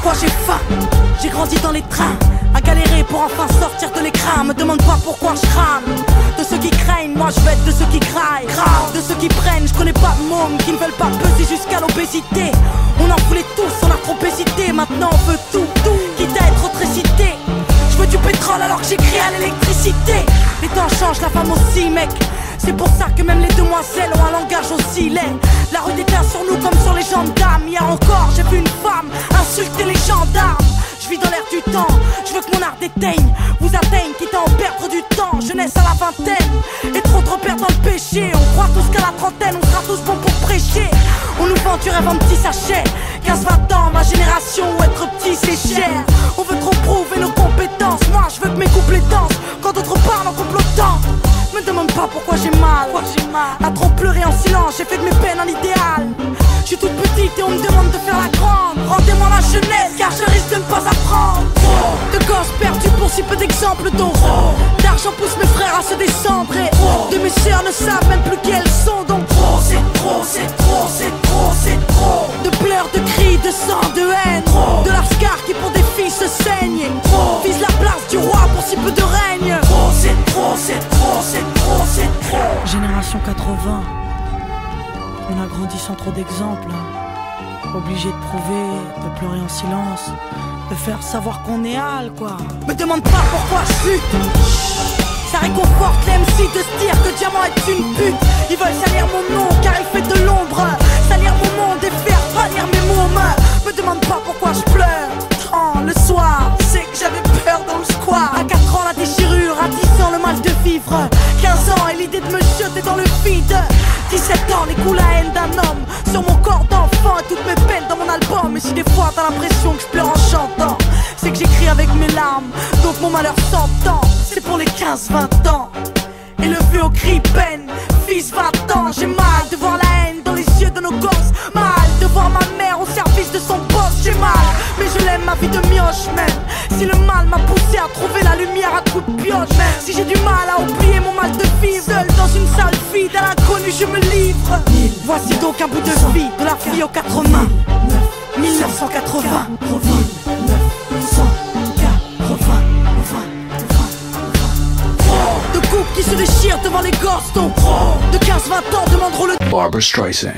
pourquoi j'ai faim. J'ai grandi dans les trains, à galérer pour enfin sortir de l'écran. Me demande pas pourquoi je crame. De ceux qui craignent, moi je vais être de ceux qui craillent. De ceux qui prennent, je connais pas de mômes qui ne veulent pas peser jusqu'à l'obésité. On en voulait tous, on a trop hésité. Maintenant on veut tout, quitte à être récité. Je veux du pétrole alors que j'écris à l'électricité. Les temps changent, la femme aussi mec. C'est pour ça que même les demoiselles ont un langage aussi laid. La rue déteint sur nous comme sur les gendarmes. Hier encore j'ai vu une femme insulter les gendarmes. Je vis dans l'air du temps, je veux que mon art déteigne, vous atteigne, quitte à en perdre du temps. Jeunesse à la vingtaine, et trop de repères dans le péché. On croit tous qu'à la trentaine, on sera tous bons pour prêcher. On nous vend du rêve en petits sachets. 15-20 ans, ma génération, où être petit c'est cher. On veut trop prouver nos compétences. Moi je veux que mes couplets dansent, quand d'autres parlent en complotant. Me demande pas pourquoi j'ai mal. À trop pleurer en silence, j'ai fait de mes peines un idéal. Je suis toute petite et on me demande de faire la grande. Rendez-moi ma jeunesse car je risque de ne pas apprendre. De gosses perdus pour si peu d'exemples dont d'argent pousse mes frères à se descendre. Et de mes sœurs ne savent même plus qui elles sont. Donc c'est trop, c'est trop, c'est trop, c'est trop. De pleurs, de cris, de sang, de haine. De lascar qui pour des filles se saignent. Vise la place du roi pour si peu de règne. C'est trop, c'est trop, c'est trop, c'est trop. Génération 80. On a grandi sans trop d'exemples. Obligé de prouver, de pleurer en silence, de faire savoir qu'on est hal quoi. Me demande pas pourquoi je chute. Ça réconforte les MC de se dire que Diamant est une pute. Ils veulent salir mon nom car il fait de l'ombre. Salir mon monde et faire pâlir mes mômes. Me demande pas pourquoi je pleure. Le soir, c'est que j'avais peur dans le square. À 4 ans la déchirure, à 10 ans le mal de vivre. 15 ans et l'idée de me jeter dans le vide. 17 ans, les coups la haine d'un homme sur mon corps d'enfant et toutes mes peines dans mon album. Et si des fois t'as l'impression que je pleure en chantant, c'est que j'écris avec mes larmes, donc mon malheur s'entend. C'est pour les 15-20 ans, élevé au cri peine. Fils 20 ans, j'ai mal de voir la haine dans les yeux de nos gosses. Mal de voir ma mère au service de son boss. J'ai mal, mais je l'aime ma vie de mioche même. Si le mal m'a poussé à trouver la lumière à coups de pioche. Si j'ai du mal à oublier mon mal de vivre seul dans une salle vide, à l'inconnu je me livre. Voici donc un bout de vie de la fille aux 80. 1980. De couples qui se déchirent devant les gosses. Donc de 15-20 ans demanderont le Barbra Streisand.